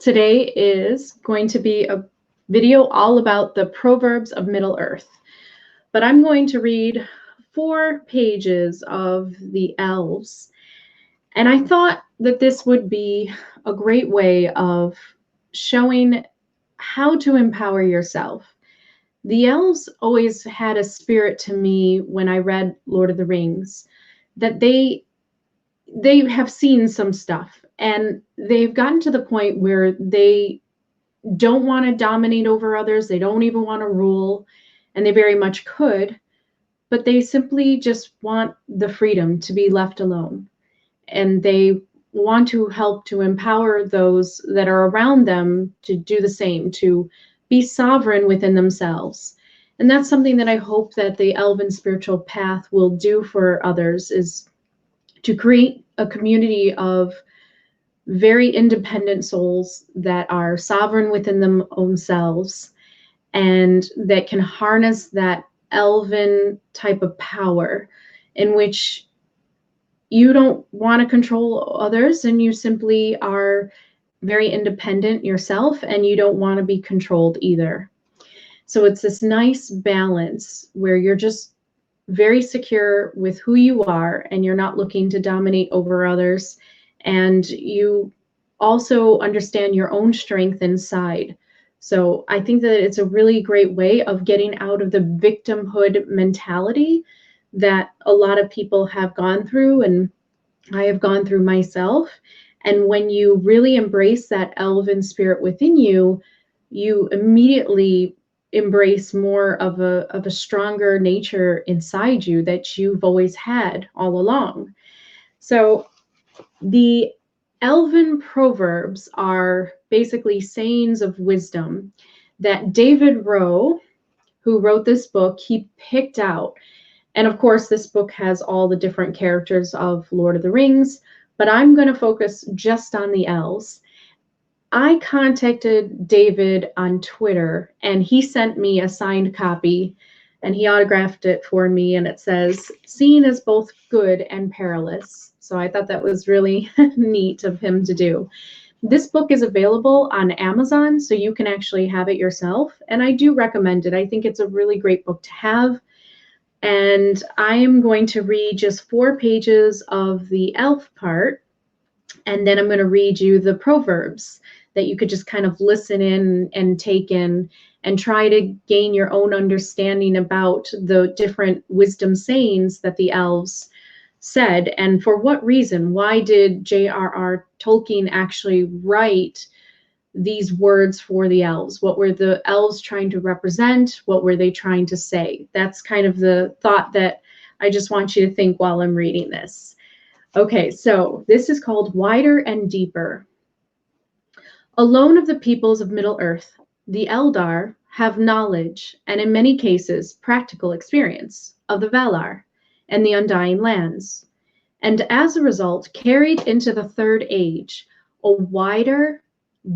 Today is going to be a video all about the Proverbs of Middle Earth, but I'm going to read 4 pages of the Elves, and I thought that this would be a great way of showing how to empower yourself. The Elves always had a spirit to me when I read Lord of the Rings, that they have seen some stuff and they've gotten to the point where they don't want to dominate over others. They don't even want to rule, and they very much could, but they simply just want the freedom to be left alone. And they want to help to empower those that are around them to do the same, to be sovereign within themselves. And that's something that I hope that the Elven spiritual path will do for others, is to create a community of very independent souls that are sovereign within them own selves and that can harness that elven type of power in which you don't want to control others and you simply are very independent yourself and you don't want to be controlled either. So it's this nice balance where you're just very secure with who you are and you're not looking to dominate over others, and you also understand your own strength inside. So I think that it's a really great way of getting out of the victimhood mentality that a lot of people have gone through, and I have gone through myself. And when you really embrace that elven spirit within you, you immediately embrace more of a stronger nature inside you that you've always had all along. So the Elven proverbs are basically sayings of wisdom that David Rowe, who wrote this book, he picked out. And of course, this book has all the different characters of Lord of the Rings, but I'm going to focus just on the elves. I contacted David on Twitter, and he sent me a signed copy, and he autographed it for me, and it says, "Seen as both good and perilous." So I thought that was really neat of him to do. This book is available on Amazon, so you can actually have it yourself, and I do recommend it. I think it's a really great book to have. And I am going to read just 4 pages of the elf part, and then I'm going to read you the proverbs that you could just kind of listen in and take in and try to gain your own understanding about the different wisdom sayings that the elves said, and for what reason. Why did J.R.R. Tolkien actually write these words for the elves? What were the elves trying to represent? What were they trying to say? That's kind of the thought that I just want you to think while I'm reading this. Okay, so this is called Wider and Deeper. Alone of the peoples of Middle Earth, the Eldar have knowledge, and in many cases, practical experience of the Valar and the Undying Lands, and as a result, carried into the Third Age a wider,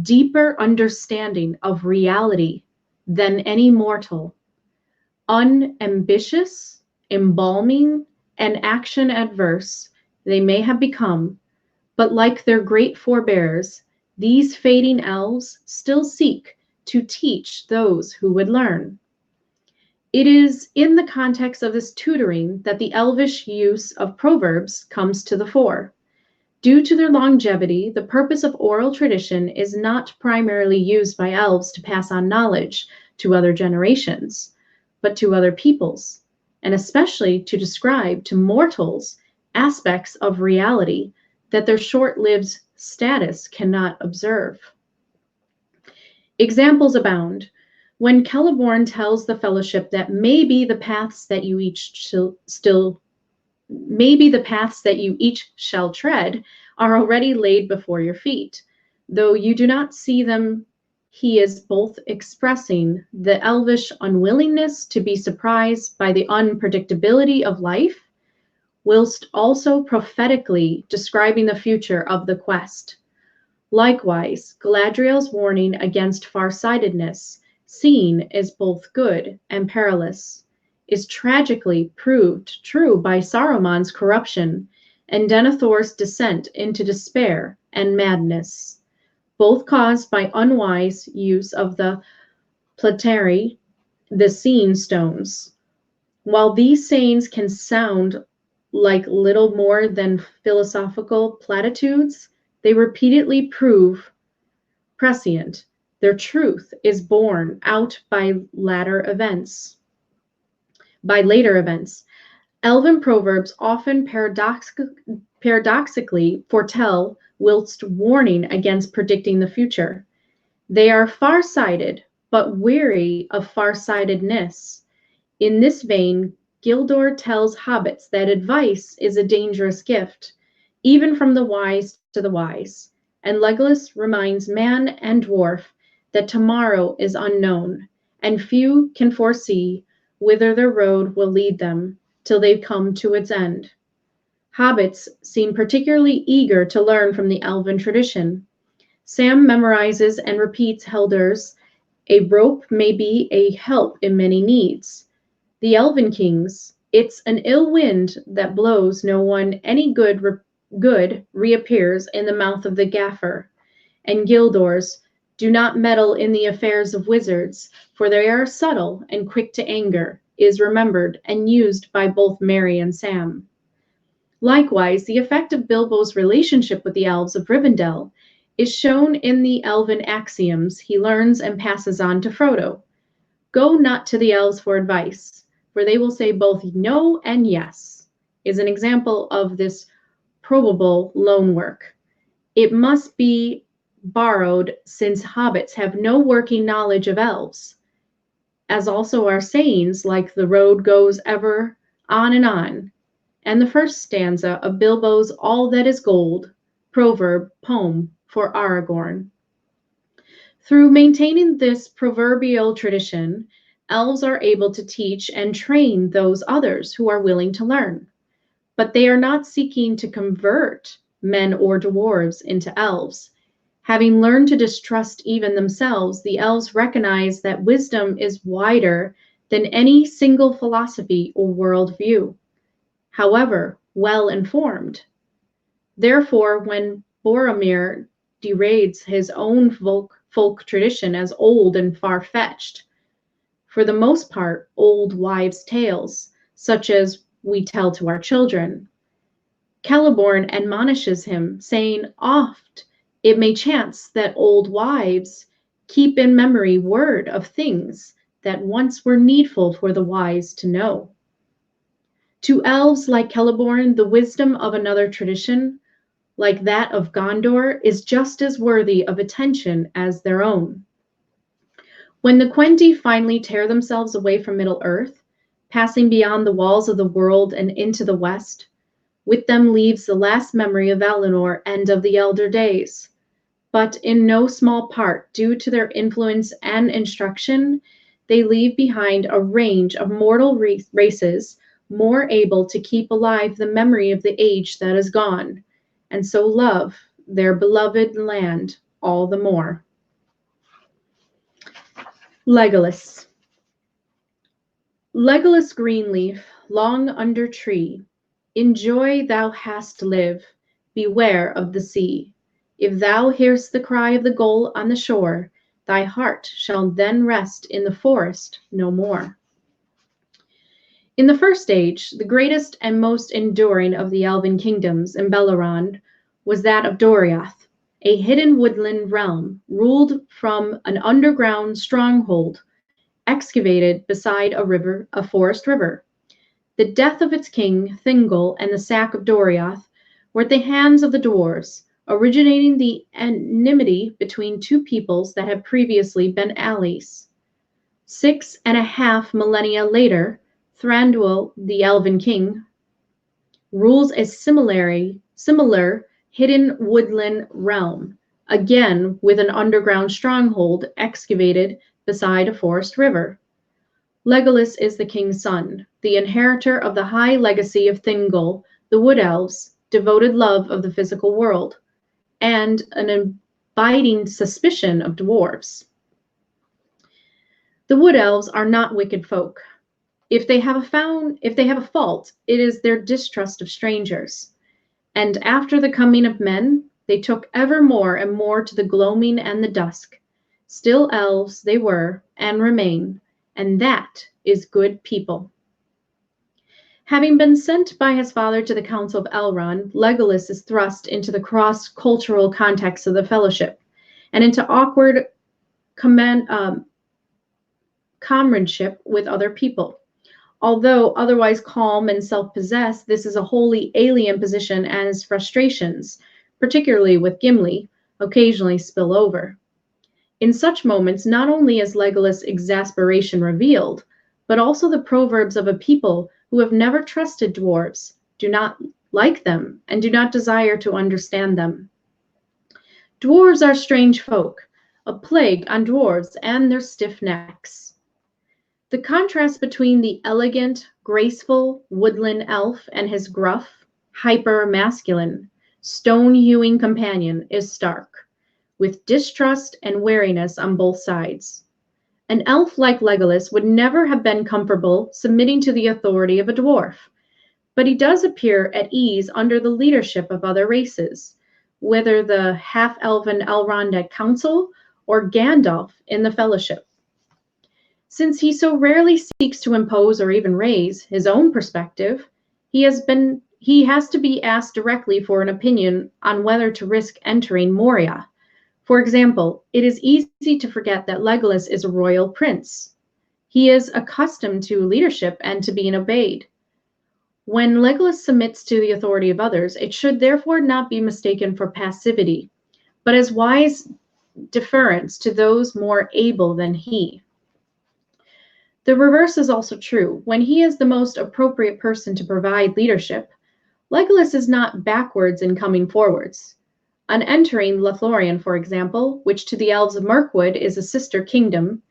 deeper understanding of reality than any mortal. Unambitious, embalming, and action adverse they may have become, but like their great forebears, these fading elves still seek to teach those who would learn. It is in the context of this tutoring that the elvish use of proverbs comes to the fore. Due to their longevity, the purpose of oral tradition is not primarily used by elves to pass on knowledge to other generations, but to other peoples, and especially to describe to mortals aspects of reality that their short-lived status cannot observe. Examples abound. When Celeborn tells the Fellowship that maybe the paths that you each shall tread are already laid before your feet, though you do not see them, he is both expressing the elvish unwillingness to be surprised by the unpredictability of life, whilst also prophetically describing the future of the quest. Likewise, Galadriel's warning against farsightedness, seen as both good and perilous, is tragically proved true by Saruman's corruption and Denethor's descent into despair and madness. both caused by unwise use of the plateri, the seeing stones. While these sayings can sound like little more than philosophical platitudes, they repeatedly prove prescient. Their truth is borne out by later events. Elven proverbs often paradoxically foretell whilst warning against predicting the future. They are far-sighted, but weary of far-sightedness. In this vein, Gildor tells hobbits that advice is a dangerous gift, even from the wise to the wise. And Legolas reminds man and dwarf that tomorrow is unknown, and few can foresee whither their road will lead them till they come to its end. Hobbits seem particularly eager to learn from the Elven tradition. Sam memorizes and repeats Helder's "A rope may be a help in many needs." The Elven kings, "It's an ill wind that blows no one any good reappears in the mouth of the gaffer," and Gildor's "Do not meddle in the affairs of wizards, for they are subtle and quick to anger," is remembered and used by both Merry and Sam. Likewise, the effect of Bilbo's relationship with the elves of Rivendell is shown in the Elven axioms he learns and passes on to Frodo. "Go not to the elves for advice, for they will say both no and yes," is an example of this probable loan work. It must be borrowed since hobbits have no working knowledge of elves, as also are sayings like "the road goes ever on," and the first stanza of Bilbo's "All that is gold" proverb poem for Aragorn. Through maintaining this proverbial tradition, elves are able to teach and train those others who are willing to learn. But they are not seeking to convert men or dwarves into elves. Having learned to distrust even themselves, the elves recognize that wisdom is wider than any single philosophy or worldview, however well informed. Therefore, when Boromir degrades his own folk tradition as old and far-fetched, for the most part old wives' tales, such as we tell to our children, Celeborn admonishes him, saying, "Oft it may chance that old wives keep in memory word of things that once were needful for the wise to know." To elves like Celeborn, the wisdom of another tradition, like that of Gondor, is just as worthy of attention as their own. When the Quenti finally tear themselves away from Middle Earth, passing beyond the walls of the world and into the West, with them leaves the last memory of Valinor and of the elder days. But in no small part, due to their influence and instruction, they leave behind a range of mortal races more able to keep alive the memory of the age that is gone, and so love their beloved land all the more. Legolas. Legolas Greenleaf, long under tree, in joy thou hast live, beware of the sea. If thou hear'st the cry of the gull on the shore, thy heart shall then rest in the forest no more. In the first age, the greatest and most enduring of the elven kingdoms in Beleriand was that of Doriath, a hidden woodland realm ruled from an underground stronghold excavated beside a forest river. The death of its king, Thingol, and the sack of Doriath were at the hands of the dwarves, originating the enmity between two peoples that had previously been allies. 6.5 millennia later, Thranduil, the Elven king, rules a similar hidden woodland realm, again with an underground stronghold excavated beside a forest river. Legolas is the king's son, the inheritor of the high legacy of Thingol, the Wood Elves' devoted love of the physical world, and an abiding suspicion of dwarves. The Wood Elves are not wicked folk. If they have a fault, it is their distrust of strangers. And after the coming of men, they took ever more and more to the gloaming and the dusk. Still elves they were, and remain, and that is good people. Having been sent by his father to the Council of Elrond, Legolas is thrust into the cross-cultural context of the Fellowship, and into awkward comradeship with other people. Although otherwise calm and self-possessed, this is a wholly alien position, and his frustrations, particularly with Gimli, occasionally spill over. In such moments, not only is Legolas' exasperation revealed, but also the proverbs of a people who have never trusted dwarves, do not like them, and do not desire to understand them. Dwarves are strange folk, a plague on dwarves and their stiff necks. The contrast between the elegant, graceful woodland elf and his gruff, hyper-masculine, stone-hewing companion is stark, with distrust and wariness on both sides. An elf like Legolas would never have been comfortable submitting to the authority of a dwarf, but he does appear at ease under the leadership of other races, whether the half-elven Elrond Council or Gandalf in the Fellowship. Since he so rarely seeks to impose or even raise his own perspective, he has to be asked directly for an opinion on whether to risk entering Moria. For example, it is easy to forget that Legolas is a royal prince. He is accustomed to leadership and to being obeyed. When Legolas submits to the authority of others, it should therefore not be mistaken for passivity, but as wise deference to those more able than he. The reverse is also true. When he is the most appropriate person to provide leadership, Legolas is not backwards in coming forwards. On entering Lothlórien, for example, which to the Elves of Mirkwood is a sister kingdom,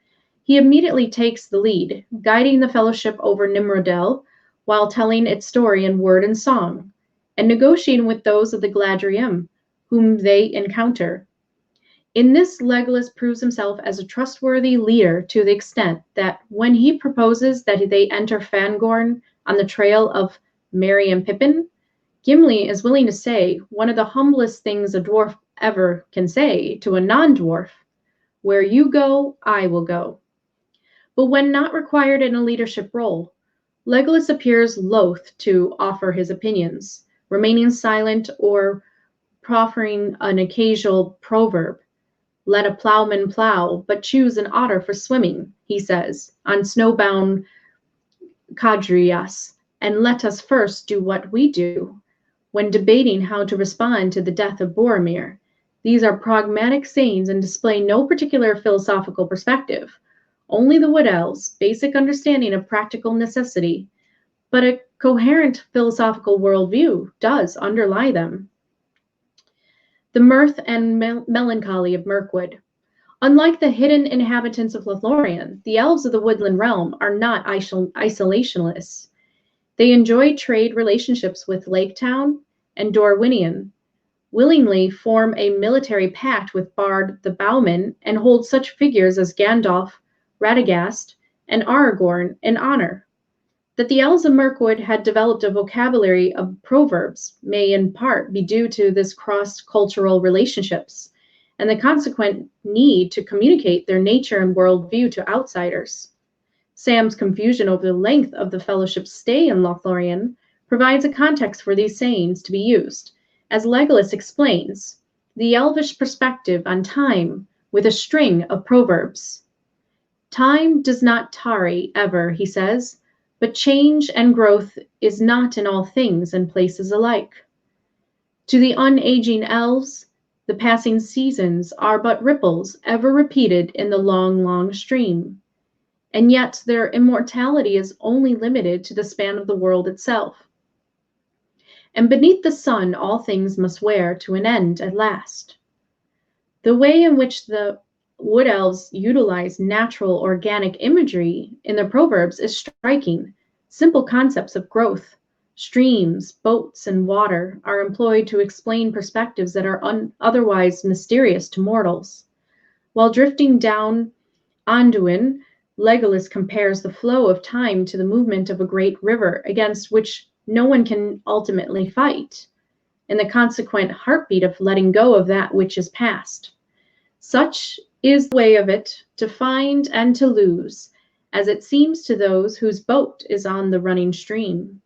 he immediately takes the lead, guiding the Fellowship over Nimrodel while telling its story in word and song, and negotiating with those of the Galadriel whom they encounter. In this, Legolas proves himself as a trustworthy leader to the extent that when he proposes that they enter Fangorn on the trail of Merry and Pippin, Gimli is willing to say one of the humblest things a dwarf ever can say to a non-dwarf: "Where you go, I will go." But when not required in a leadership role, Legolas appears loath to offer his opinions, remaining silent or proffering an occasional proverb. "Let a plowman plow, but choose an otter for swimming," he says, on snowbound Cadrias, "and let us first do what we do." When debating how to respond to the death of Boromir, these are pragmatic sayings and display no particular philosophical perspective, only the Wood Elves' basic understanding of practical necessity, but a coherent philosophical worldview does underlie them. The mirth and melancholy of Mirkwood. Unlike the hidden inhabitants of Lothlórien, the elves of the woodland realm are not isolationists. They enjoy trade relationships with Lake Town and Dorwinion, willingly form a military pact with Bard the Bowman, and hold such figures as Gandalf, Radagast, and Aragorn in honor. That the Elves of Mirkwood had developed a vocabulary of proverbs may in part be due to this cross-cultural relationships and the consequent need to communicate their nature and worldview to outsiders. Sam's confusion over the length of the Fellowship's stay in Lothlórien provides a context for these sayings to be used, as Legolas explains the elvish perspective on time with a string of proverbs. "Time does not tarry ever," he says, "but change and growth is not in all things and places alike. To the unaging elves, the passing seasons are but ripples ever repeated in the long, long stream. And yet their immortality is only limited to the span of the world itself. And beneath the sun all things must wear to an end at last." The way in which the Wood Elves utilize natural organic imagery in their proverbs is striking. Simple concepts of growth, streams, boats, and water are employed to explain perspectives that are otherwise mysterious to mortals. While drifting down Anduin, Legolas compares the flow of time to the movement of a great river against which no one can ultimately fight. and the consequent heartbeat of letting go of that which is past. Such is the way of it to find and to lose, as it seems to those whose boat is on the running stream.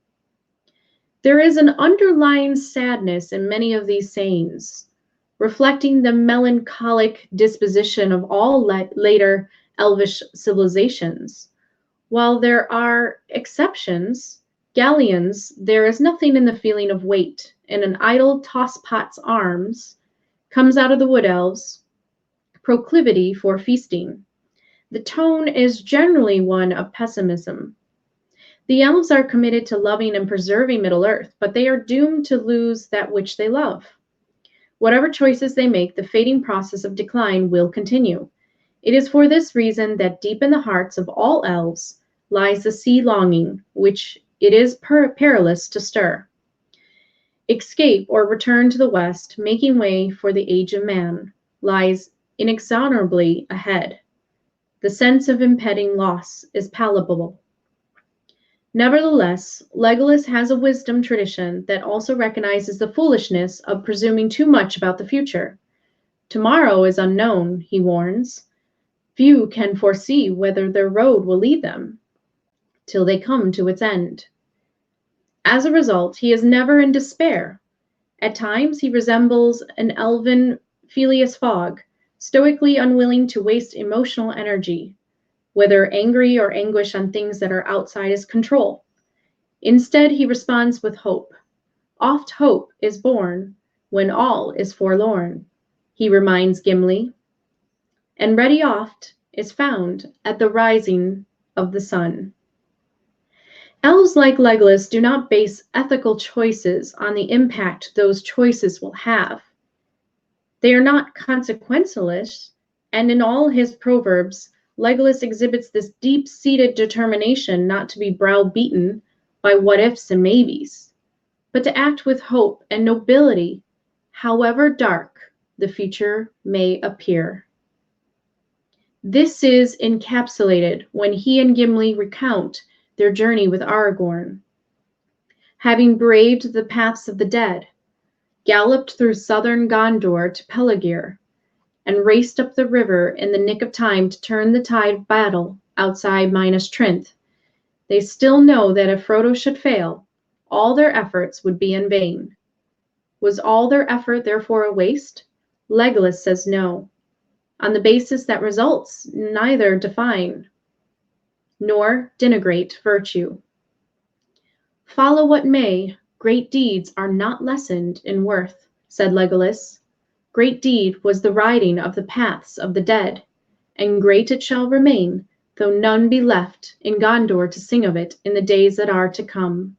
There is an underlying sadness in many of these sayings, reflecting the melancholic disposition of all later Elvish civilizations. While there are exceptions, galleons, there is nothing in the feeling of weight, and an idle tosspot's arms comes out of the wood elves' proclivity for feasting. The tone is generally one of pessimism. The elves are committed to loving and preserving Middle Earth, but they are doomed to lose that which they love. Whatever choices they make, the fading process of decline will continue. It is for this reason that deep in the hearts of all elves lies the sea longing, which it is perilous to stir. Escape or return to the west, making way for the age of man, lies inexorably ahead. The sense of impending loss is palpable. Nevertheless, Legolas has a wisdom tradition that also recognizes the foolishness of presuming too much about the future. Tomorrow is unknown, he warns. Few can foresee whither their road will lead them, till they come to its end. As a result, he is never in despair. At times, he resembles an elven Phileas Fogg, stoically unwilling to waste emotional energy, whether angry or anguish on things that are outside his control. Instead, he responds with hope. Oft hope is born when all is forlorn, he reminds Gimli, and ready oft is found at the rising of the sun. Elves like Legolas do not base ethical choices on the impact those choices will have. They are not consequentialists, and in all his proverbs, Legolas exhibits this deep-seated determination not to be browbeaten by what-ifs and maybes, but to act with hope and nobility, however dark the future may appear. This is encapsulated when he and Gimli recount their journey with Aragorn. Having braved the paths of the dead, galloped through southern Gondor to Peligir, and raced up the river in the nick of time to turn the tide of battle outside Minas Tirith, they still know that if Frodo should fail, all their efforts would be in vain. Was all their effort therefore a waste? Legolas says no, on the basis that results neither define nor denigrate virtue. Follow what may, great deeds are not lessened in worth, said Legolas. Great deed was the riding of the paths of the dead, and great it shall remain, though none be left in Gondor to sing of it in the days that are to come.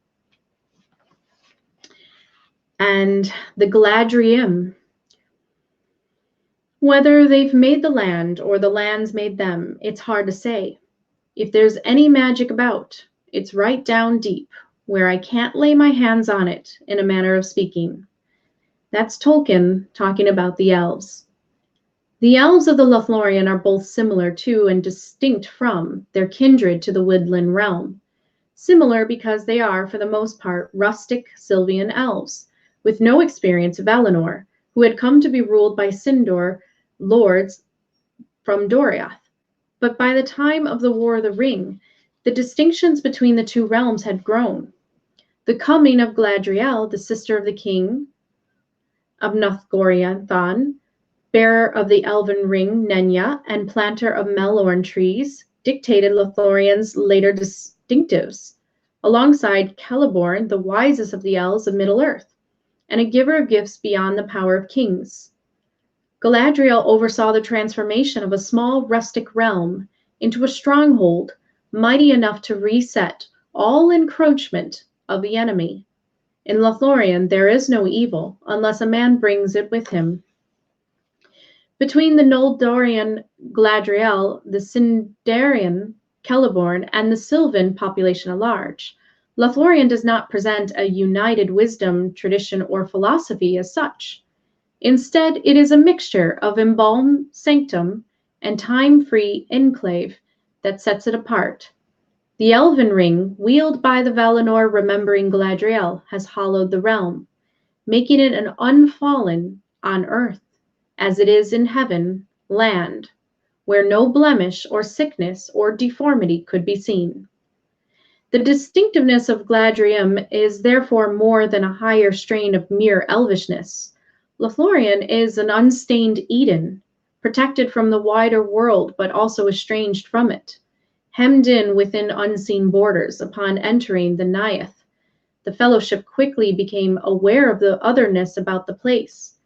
And the Galadriel. Whether they've made the land or the land's made them, it's hard to say. If there's any magic about, it's right down deep, where I can't lay my hands on it, in a manner of speaking. That's Tolkien talking about the elves. The elves of the Lothlórien are both similar to and distinct from their kindred to the woodland realm. Similar because they are, for the most part, rustic Sylvian elves, with no experience of Elenor, who had come to be ruled by Sindor lords from Doriath. But by the time of the War of the Ring, the distinctions between the two realms had grown. The coming of Galadriel, the sister of the king of Northgoriathon, bearer of the elven ring Nenya, and planter of Melorn trees, dictated Lothlórien's later distinctives, alongside Celeborn, the wisest of the elves of Middle Earth, and a giver of gifts beyond the power of kings. Galadriel oversaw the transformation of a small rustic realm into a stronghold mighty enough to reset all encroachment of the enemy. In Lothlórien, there is no evil unless a man brings it with him. Between the Noldorian Galadriel, the Sindarian Celeborn, and the Sylvan population at large, Lothlórien does not present a united wisdom, tradition, or philosophy as such. Instead, it is a mixture of embalmed sanctum and time-free enclave that sets it apart. The Elven ring, wielded by the Valinor remembering Galadriel, has hollowed the realm. making it an unfallen on earth, as it is in heaven, land, where no blemish or sickness or deformity could be seen. The distinctiveness of Galadriel is therefore more than a higher strain of mere elvishness. Lothlórien is an unstained Eden, protected from the wider world but also estranged from it, hemmed in within unseen borders. Upon entering the Naiath, the Fellowship quickly became aware of the otherness about the place,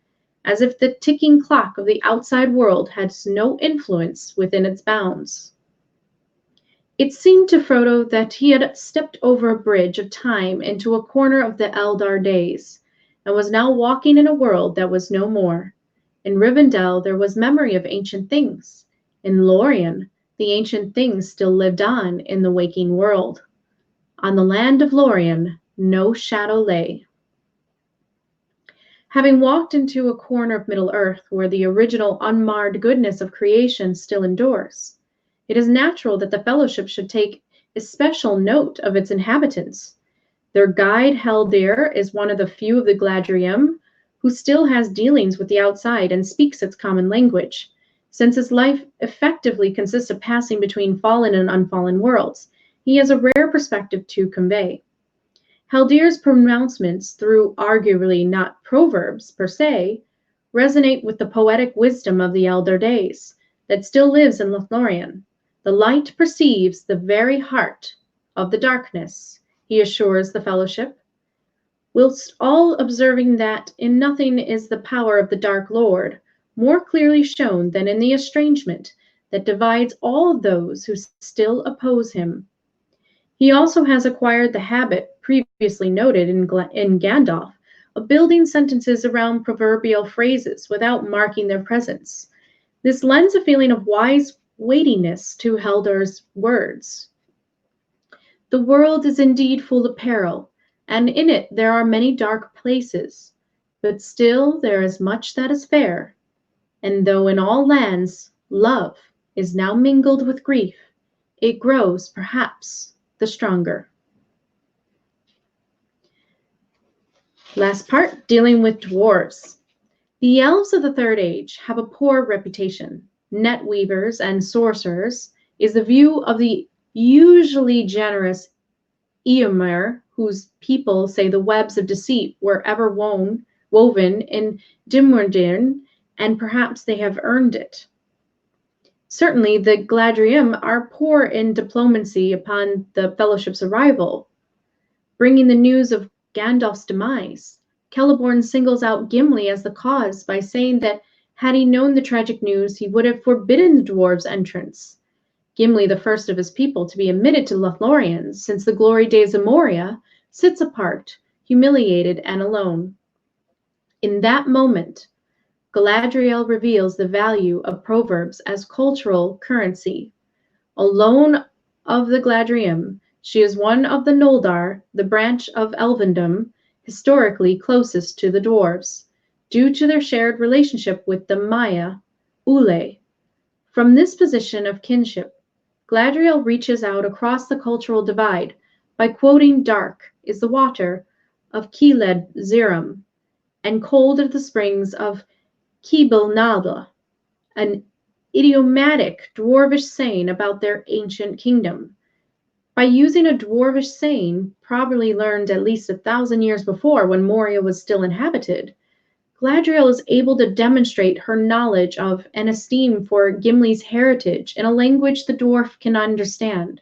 as if the ticking clock of the outside world had no influence within its bounds. It seemed to Frodo that he had stepped over a bridge of time into a corner of the Eldar days, and was now walking in a world that was no more. In Rivendell there was memory of ancient things. In Lorien, the ancient things still lived on in the waking world. On the land of Lorien, no shadow lay. Having walked into a corner of Middle Earth where the original unmarred goodness of creation still endures, it is natural that the Fellowship should take especial note of its inhabitants. Their guide, Haldir, is one of the few of the Galadriel who still has dealings with the outside and speaks its common language. Since his life effectively consists of passing between fallen and unfallen worlds, he has a rare perspective to convey. Haldir's pronouncements, through arguably not proverbs per se, resonate with the poetic wisdom of the elder days that still lives in Lothlórien. The light perceives the very heart of the darkness, he assures the Fellowship, whilst all observing that in nothing is the power of the Dark Lord more clearly shown than in the estrangement that divides all those who still oppose him. He also has acquired the habit, previously noted in Gandalf, of building sentences around proverbial phrases without marking their presence. This lends a feeling of wise weightiness to Haldir's words. The world is indeed full of peril, and in it there are many dark places, but still there is much that is fair. And though in all lands love is now mingled with grief, it grows perhaps the stronger. Last part, dealing with dwarves. The elves of the Third Age have a poor reputation. Net weavers and sorcerers is the view of the usually generous Eomer, whose people say the webs of deceit were ever woven in Dimwardin, and perhaps they have earned it. Certainly the Galadriel are poor in diplomacy upon the Fellowship's arrival. Bringing the news of Gandalf's demise, Celeborn singles out Gimli as the cause by saying that had he known the tragic news, he would have forbidden the dwarves' entrance. Gimli, the first of his people to be admitted to Lothlórien since the glory days of Moria, sits apart, humiliated and alone. In that moment, Galadriel reveals the value of proverbs as cultural currency. Alone of the Galadriel, she is one of the Noldor, the branch of Elvendom, historically closest to the dwarves, due to their shared relationship with the Maya, Ule. From this position of kinship, Galadriel reaches out across the cultural divide by quoting "Dark is the water of Keled Ziram, and cold are the springs of Kebel Nada," an idiomatic dwarvish saying about their ancient kingdom. By using a dwarvish saying, probably learned at least 1,000 years before when Moria was still inhabited, Galadriel is able to demonstrate her knowledge of and esteem for Gimli's heritage in a language the dwarf can understand.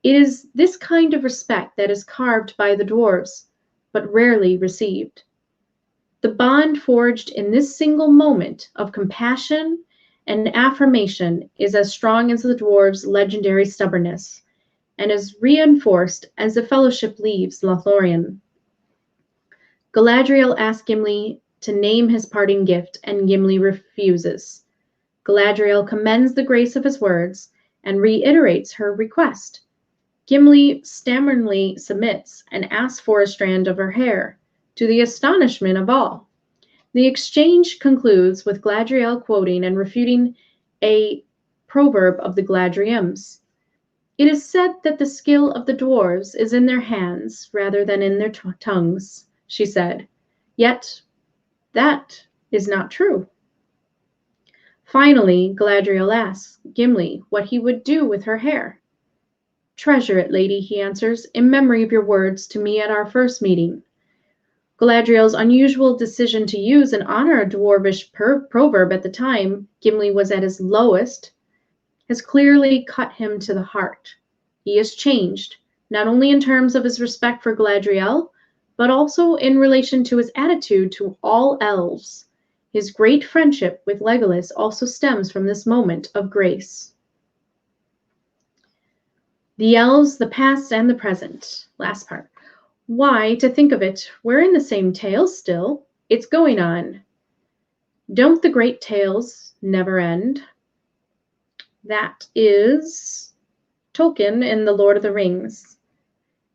It is this kind of respect that is carved by the dwarves, but rarely received. The bond forged in this single moment of compassion and affirmation is as strong as the dwarves' legendary stubbornness, and is reinforced as the Fellowship leaves Lothlórien. Galadriel asks Gimli to name his parting gift, and Gimli refuses. Galadriel commends the grace of his words and reiterates her request. Gimli stammeringly submits and asks for a strand of her hair, to the astonishment of all. The exchange concludes with Galadriel quoting and refuting a proverb of the Galadriels. It is said that the skill of the dwarves is in their hands rather than in their tongues, she said. Yet that is not true. Finally, Galadriel asks Gimli what he would do with her hair. Treasure it, lady, he answers, in memory of your words to me at our first meeting. Galadriel's unusual decision to use and honor a dwarvish proverb at the time Gimli was at his lowest has clearly cut him to the heart. He has changed, not only in terms of his respect for Galadriel, but also in relation to his attitude to all elves. His great friendship with Legolas also stems from this moment of grace. The elves, the past and the present. Last part. Why, to think of it, we're in the same tale still. It's going on. Don't the great tales never end? That is Tolkien in The Lord of the Rings.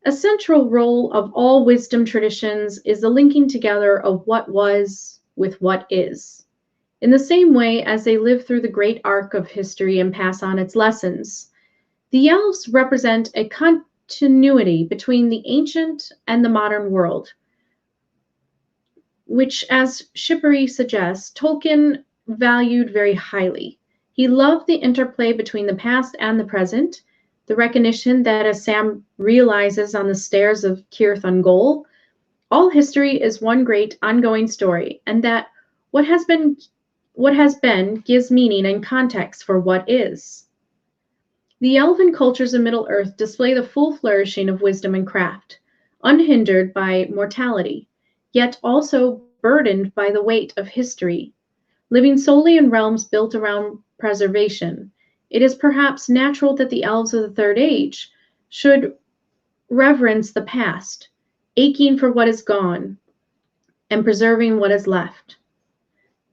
A central role of all wisdom traditions is the linking together of what was with what is. In the same way as they live through the great arc of history and pass on its lessons, the elves represent a continuity between the ancient and the modern world, which, as Shippery suggests, Tolkien valued very highly. He loved the interplay between the past and the present, the recognition that, as Sam realizes on the stairs of Cirith Ungol, all history is one great ongoing story, and that what has been gives meaning and context for what is. The elven cultures of Middle Earth display the full flourishing of wisdom and craft, unhindered by mortality, yet also burdened by the weight of history. Living solely in realms built around preservation, it is perhaps natural that the elves of the Third Age should reverence the past, aching for what is gone and preserving what is left.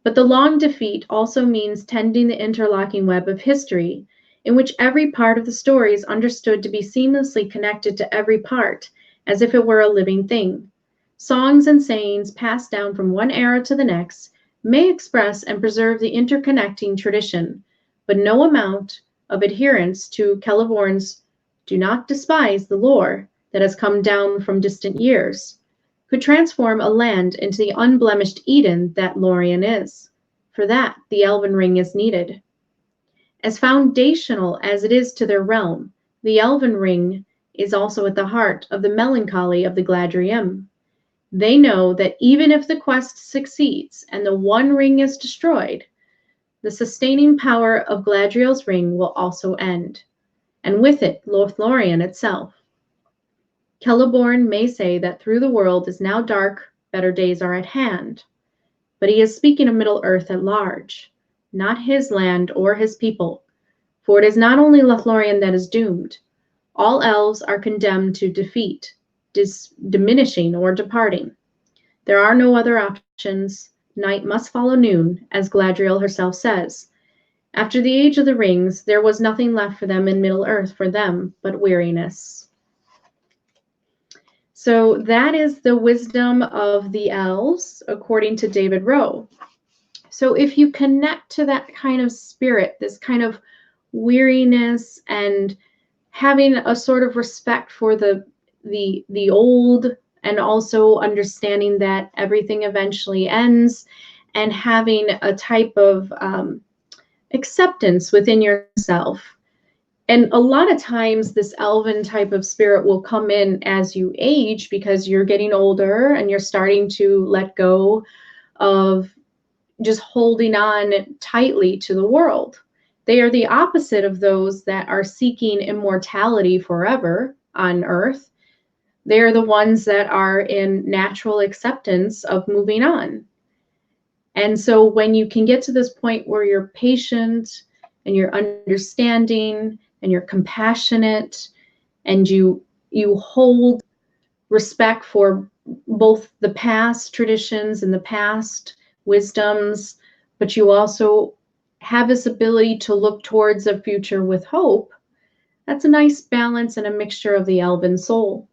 But the long defeat also means tending the interlocking web of history, in which every part of the story is understood to be seamlessly connected to every part, as if it were a living thing. Songs and sayings passed down from one era to the next may express and preserve the interconnecting tradition, but no amount of adherence to Celeborn's "do not despise the lore" that has come down from distant years could transform a land into the unblemished Eden that Lórien is. For that, the Elven Ring is needed. As foundational as it is to their realm, the Elven Ring is also at the heart of the melancholy of the Galadriel. They know that even if the quest succeeds and the One Ring is destroyed, the sustaining power of Galadriel's ring will also end, and with it, Lothlórien itself. Celeborn may say that through the world is now dark, better days are at hand, but he is speaking of Middle Earth at large, not his land or his people, for it is not only Lothlórien that is doomed. All elves are condemned to defeat, diminishing or departing. There are no other options. Night must follow noon, as Galadriel herself says. After the Age of the Rings, there was nothing left for them in Middle Earth for them but weariness. So that is the wisdom of the elves, according to David Rowe. So if you connect to that kind of spirit, this kind of weariness and having a sort of respect for the old, and also understanding that everything eventually ends, and having a type of acceptance within yourself. And a lot of times this elven type of spirit will come in as you age, because you're getting older and you're starting to let go of just holding on tightly to the world. They are the opposite of those that are seeking immortality forever on earth. They are the ones that are in natural acceptance of moving on. And so when you can get to this point where you're patient and you're understanding and you're compassionate and you hold respect for both the past traditions and the past wisdoms, but you also have this ability to look towards a future with hope, that's a nice balance and a mixture of the elven soul.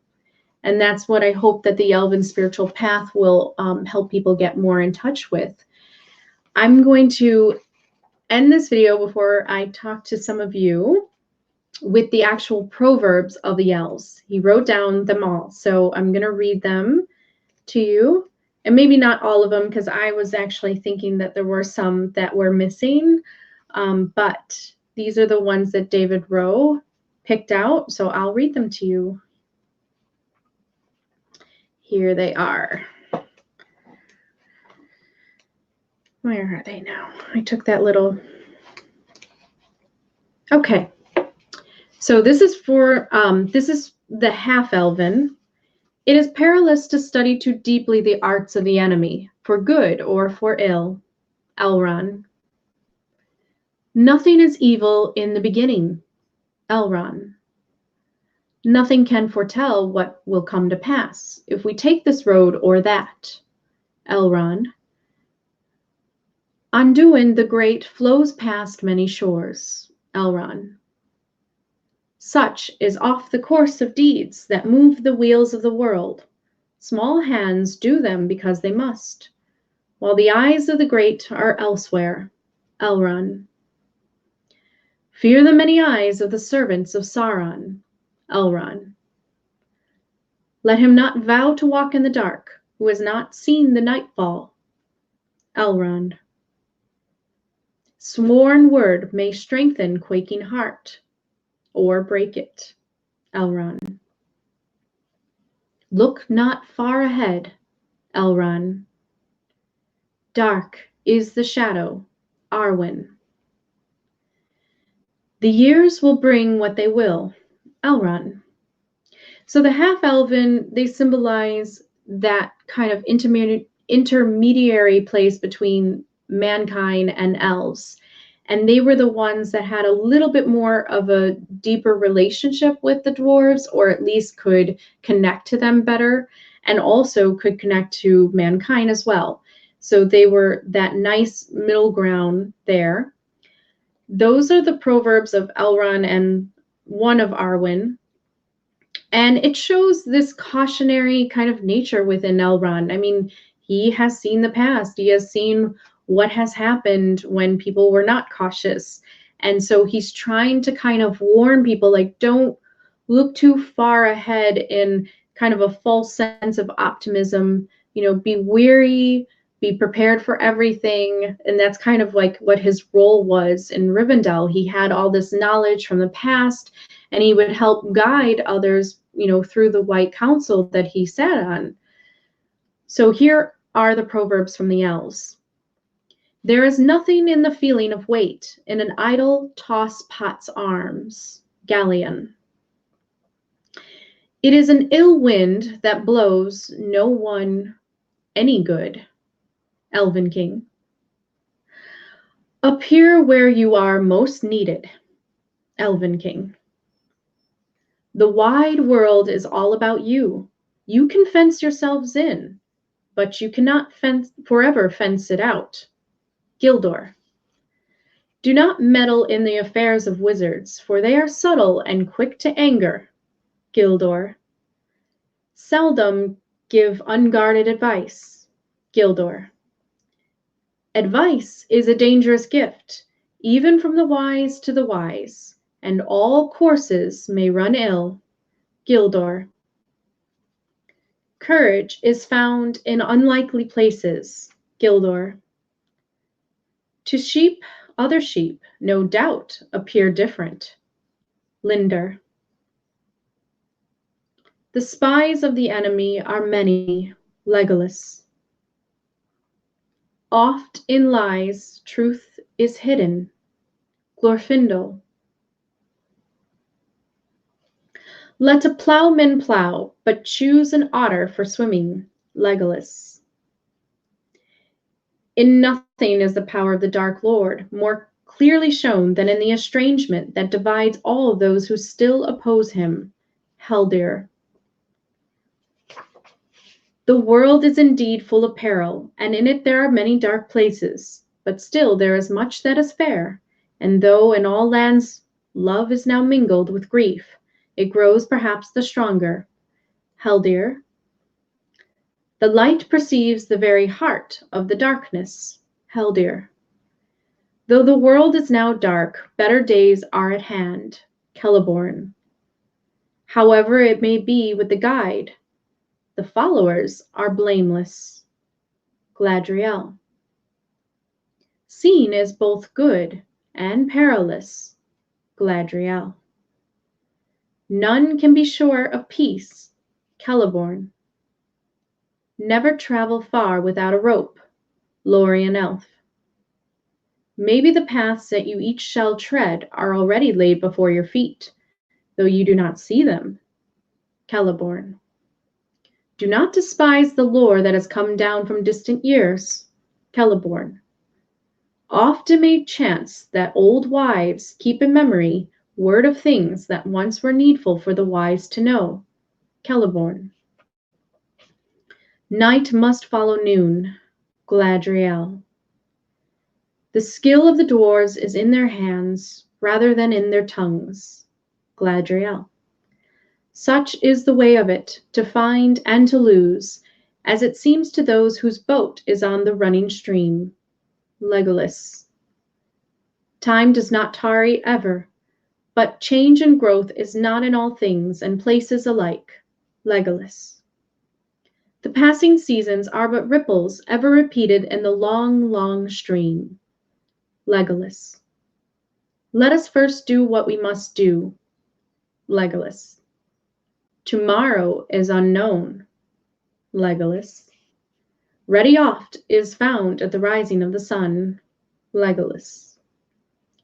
And that's what I hope that the elven spiritual path will help people get more in touch with. I'm going to end this video before I talk to some of you with the actual proverbs of the elves. He wrote down them all, so I'm going to read them to you. And maybe not all of them, because I was actually thinking that there were some that were missing, but these are the ones that David Rowe picked out, so I'll read them to you. Here they are. Where are they now? I took that little... Okay. So this is the half-elven. It is perilous to study too deeply the arts of the enemy, for good or for ill. Elrond. Nothing is evil in the beginning. Elrond. Nothing can foretell what will come to pass if we take this road or that. Elrond. Anduin the Great flows past many shores. Elrond. Such is oft the course of deeds that move the wheels of the world. Small hands do them because they must, while the eyes of the great are elsewhere. Elrond. Fear the many eyes of the servants of Sauron. Elrond. Let him not vow to walk in the dark, who has not seen the nightfall. Elrond. Sworn word may strengthen quaking heart, or break it. Elrond. Look not far ahead. Elrond. Dark is the shadow. Arwen. The years will bring what they will. Elrond. So the half-elven, they symbolize that kind of intermediary place between mankind and elves. And they were the ones that had a little bit more of a deeper relationship with the dwarves, or at least could connect to them better, and also could connect to mankind as well. So they were that nice middle ground there. Those are the Proverbs of Elrond and one of Arwen. And it shows this cautionary kind of nature within Elrond. I mean, he has seen the past. He has seen what has happened when people were not cautious. And so he's trying to kind of warn people, like, don't look too far ahead in kind of a false sense of optimism. You know, be weary, be prepared for everything. And that's kind of like what his role was in Rivendell. He had all this knowledge from the past, and he would help guide others, you know, through the White Council that he sat on. So here are the Proverbs from the Elves. There is nothing in the feeling of weight in an idle toss pot's arms. Galleon. It is an ill wind that blows no one any good. Elven King. Appear where you are most needed. Elven King. The wide world is all about you. You can fence yourselves in, but you cannot forever fence it out. Gildor. Do not meddle in the affairs of wizards, for they are subtle and quick to anger. Gildor. Seldom give unguarded advice. Gildor. Advice is a dangerous gift, even from the wise to the wise, and all courses may run ill. Gildor. Courage is found in unlikely places. Gildor. To sheep, other sheep, no doubt, appear different. Linder. The spies of the enemy are many. Legolas. Oft in lies truth is hidden. Glorfindel. Let a plowman plow, but choose an otter for swimming. Legolas. In nothing is the power of the Dark Lord more clearly shown than in the estrangement that divides all those who still oppose him. Heldir. The world is indeed full of peril, and in it there are many dark places, but still there is much that is fair, and though in all lands love is now mingled with grief, it grows perhaps the stronger. Heldir. The light perceives the very heart of the darkness. Heldir. Though the world is now dark, better days are at hand. Celeborn. However it may be with the guide, the followers are blameless. Galadriel. Seen is both good and perilous. Galadriel. None can be sure of peace. Celeborn. Never travel far without a rope. Lorien Elf. Maybe the paths that you each shall tread are already laid before your feet, though you do not see them. Celeborn. Do not despise the lore that has come down from distant years. Celeborn. Oft it may chance that old wives keep in memory word of things that once were needful for the wise to know. Celeborn. Night must follow noon. Galadriel. The skill of the dwarves is in their hands rather than in their tongues. Galadriel. Such is the way of it, to find and to lose, as it seems to those whose boat is on the running stream. Legolas. Time does not tarry ever, but change and growth is not in all things and places alike. Legolas. The passing seasons are but ripples ever repeated in the long, long stream. Legolas. Let us first do what we must do. Legolas. Tomorrow is unknown. Legolas. Ready oft is found at the rising of the sun. Legolas.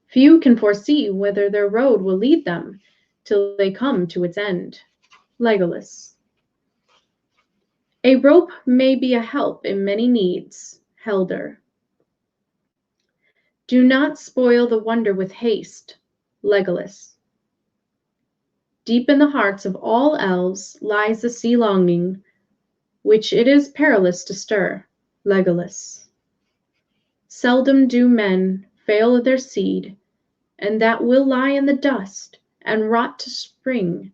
Few can foresee whither their road will lead them till they come to its end. Legolas. A rope may be a help in many needs. Helder. Do not spoil the wonder with haste. Legolas. Deep in the hearts of all elves lies the sea longing, which it is perilous to stir. Legolas. Seldom do men fail of their seed, and that will lie in the dust and rot to spring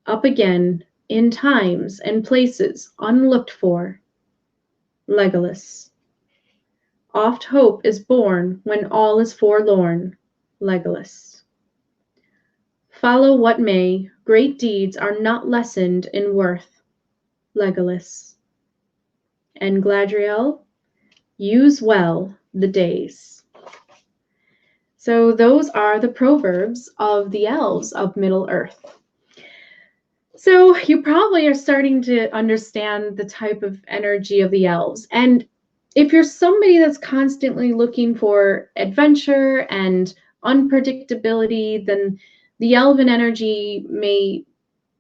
up again in times and places unlooked for. Legolas. Oft hope is born when all is forlorn. Legolas. Follow what may, great deeds are not lessened in worth. Legolas. And Galadriel, use well the days. So those are the Proverbs of the Elves of Middle Earth. So you probably are starting to understand the type of energy of the elves. And if you're somebody that's constantly looking for adventure and unpredictability, then the elven energy may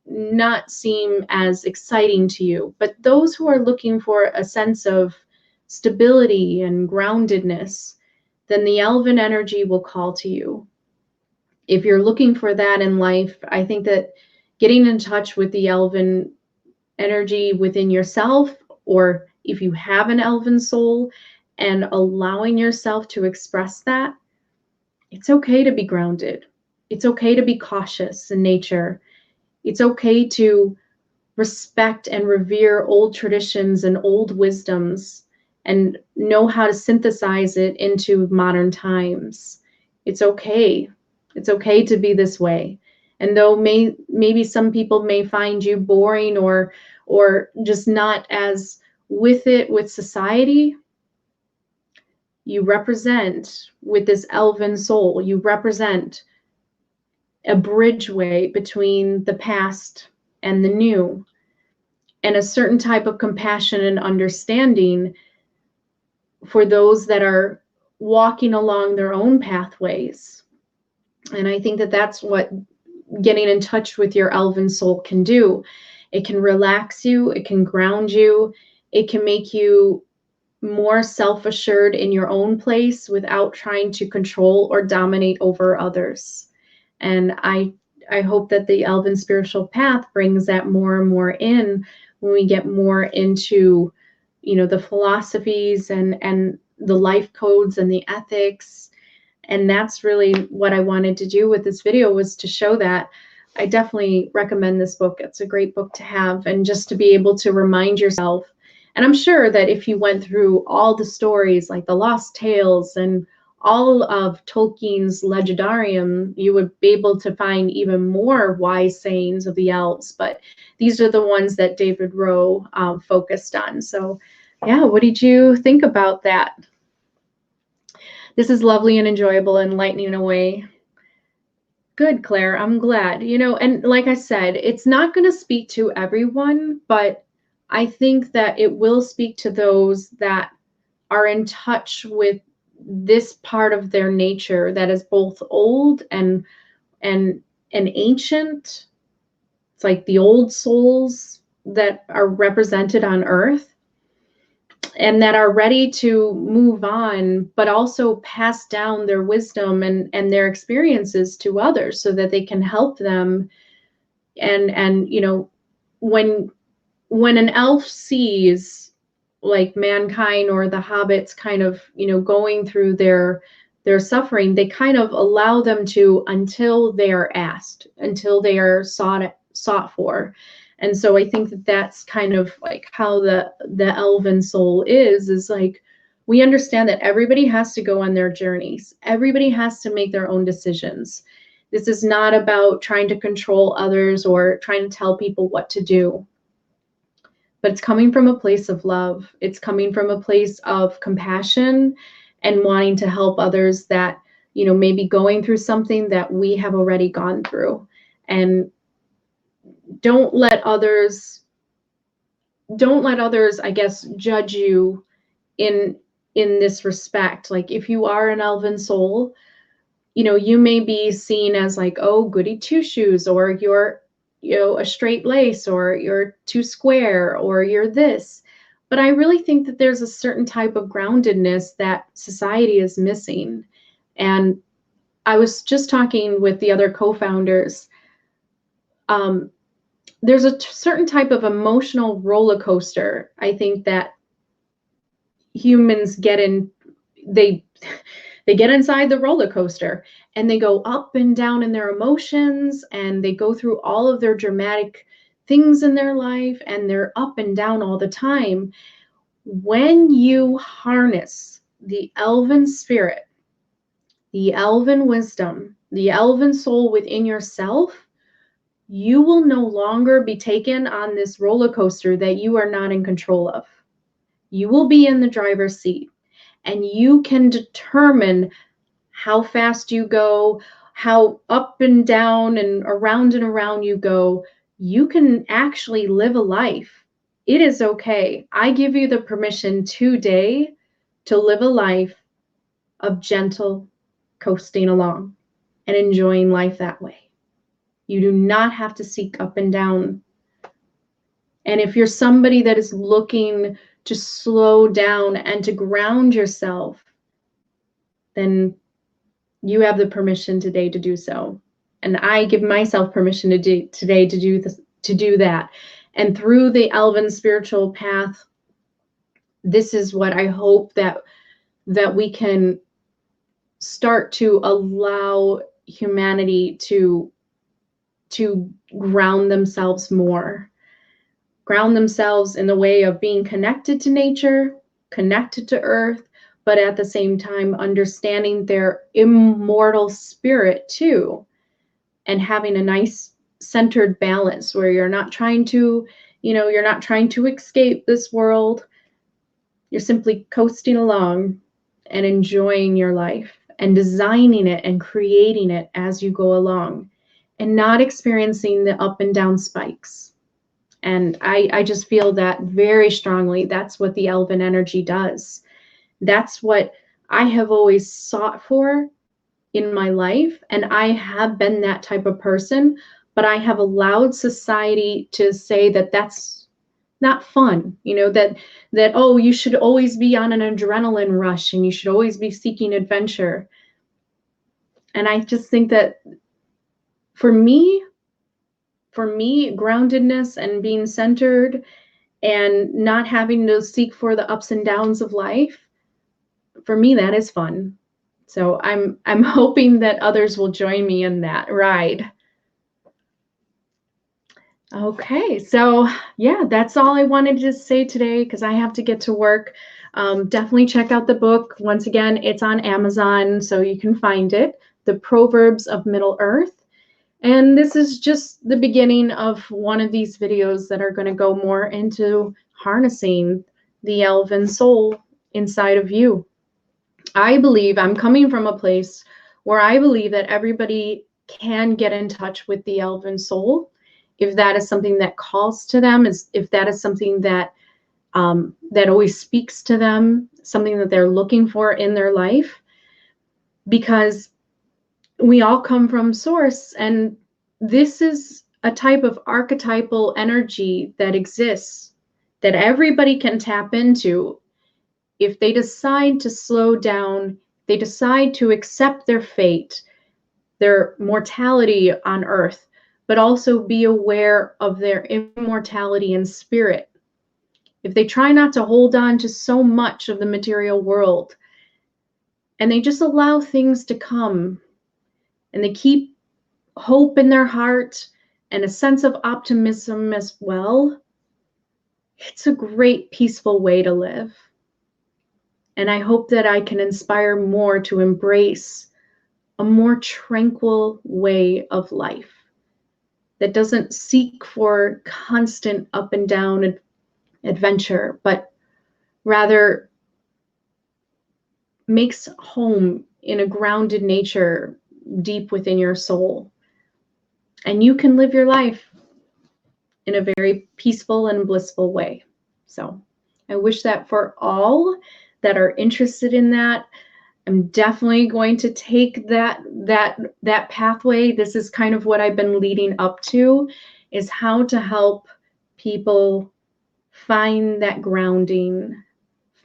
not seem as exciting to you. But those who are looking for a sense of stability and groundedness, then the elven energy will call to you. If you're looking for that in life, I think that getting in touch with the elven energy within yourself, or if you have an elven soul, and allowing yourself to express that, it's okay to be grounded. It's okay to be cautious in nature. It's okay to respect and revere old traditions and old wisdoms and know how to synthesize it into modern times. It's okay. It's okay to be this way. And though maybe some people may find you boring or just not as with it with society, you represent with this elven soul, you represent a bridgeway between the past and the new, and a certain type of compassion and understanding for those that are walking along their own pathways. And I think that that's what getting in touch with your elven soul can do. It can relax you, it can ground you, it can make you more self-assured in your own place without trying to control or dominate over others. And I hope that the elven spiritual path brings that more and more in when we get more into, the philosophies and the life codes and the ethics. And that's really what I wanted to do with this video, was to show that. I definitely recommend this book. It's a great book to have, and just to be able to remind yourself. And I'm sure that if you went through all the stories like the Lost Tales and all of Tolkien's Legendarium, you would be able to find even more wise sayings of the elves. But these are the ones that David Rowe focused on. So yeah, what did you think about that? This is lovely and enjoyable and lightning away. Good, Claire. I'm glad. And like I said, it's not going to speak to everyone, but I think that it will speak to those that are in touch with this part of their nature that is both old and ancient. It's like the old souls that are represented on Earth and that are ready to move on, but also pass down their wisdom and their experiences to others so that they can help them. And when an elf sees like mankind or the hobbits kind of going through their suffering, they kind of allow them to until they are asked, until they are sought for. And so I think that that's kind of like how the elven soul is like, we understand that everybody has to go on their journeys, everybody has to make their own decisions. This is not about trying to control others or trying to tell people what to do, but it's coming from a place of love. It's coming from a place of compassion and wanting to help others that, maybe going through something that we have already gone through. And don't let others, I guess, judge you in this respect. Like if you are an elven soul, you may be seen as like, oh, goody two shoes, or you're a straight lace, or you're too square, or you're this. But I really think that there's a certain type of groundedness that society is missing. And I was just talking with the other co-founders. There's a certain type of emotional roller coaster, I think, that humans get in. They get inside the roller coaster and they go up and down in their emotions, and they go through all of their dramatic things in their life, and they're up and down all the time. When you harness the elven spirit, the elven wisdom, the elven soul within yourself, you will no longer be taken on this roller coaster that you are not in control of. You will be in the driver's seat, and you can determine how fast you go, how up and down and around you go. You can actually live a life. It is okay. I give you the permission today to live a life of gentle coasting along and enjoying life that way. You do not have to seek up and down. And if you're somebody that is looking to slow down and to ground yourself, then you have the permission today to do so. And I give myself permission today to do that. And through the elven spiritual path, this is what I hope that we can start to allow humanity to ground themselves more. Ground themselves in the way of being connected to nature, connected to earth, but at the same time understanding their immortal spirit too, and having a nice centered balance where you're not trying to escape this world. You're simply coasting along and enjoying your life and designing it and creating it as you go along, and not experiencing the up and down spikes. And I just feel that very strongly. That's what the elven energy does. That's what I have always sought for in my life. And I have been that type of person, but I have allowed society to say that that's not fun. That, oh, you should always be on an adrenaline rush and you should always be seeking adventure. And I just think that for me, groundedness and being centered and not having to seek for the ups and downs of life, for me, that is fun. So I'm hoping that others will join me in that ride. Okay, so yeah, that's all I wanted to say today because I have to get to work. Definitely check out the book. Once again, it's on Amazon, so you can find it, The Proverbs of Middle Earth. And this is just the beginning of one of these videos that are going to go more into harnessing the elven soul inside of you. I believe I'm coming from a place where I believe that everybody can get in touch with the elven soul if that is something that calls to them, if that is something that that always speaks to them, something that they're looking for in their life, because we all come from source, and this is a type of archetypal energy that exists that everybody can tap into if they decide to slow down, they decide to accept their fate, their mortality on earth, but also be aware of their immortality in spirit. If they try not to hold on to so much of the material world, and they just allow things to come, and they keep hope in their heart and a sense of optimism as well, it's a great, peaceful way to live. And I hope that I can inspire more to embrace a more tranquil way of life that doesn't seek for constant up and down adventure, but rather makes home in a grounded nature deep within your soul. And you can live your life in a very peaceful and blissful way. So I wish that for all that are interested in that. I'm definitely going to take that pathway. This is kind of what I've been leading up to, is how to help people find that grounding,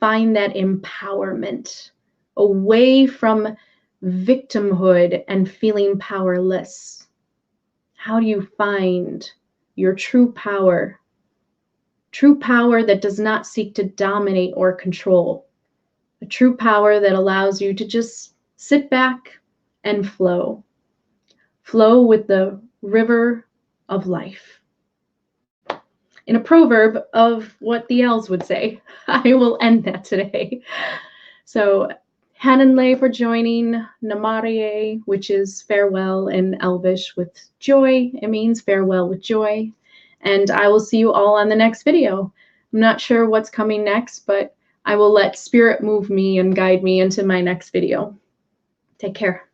find that empowerment away from victimhood and feeling powerless. How do you find your true power that does not seek to dominate or control? A true power that allows you to just sit back and flow with the river of life. In a proverb of what the elves would say, I will end that today. So, Hananle for joining, Namarie, which is farewell in Elvish with joy. It means farewell with joy. And I will see you all on the next video. I'm not sure what's coming next, but I will let spirit move me and guide me into my next video. Take care.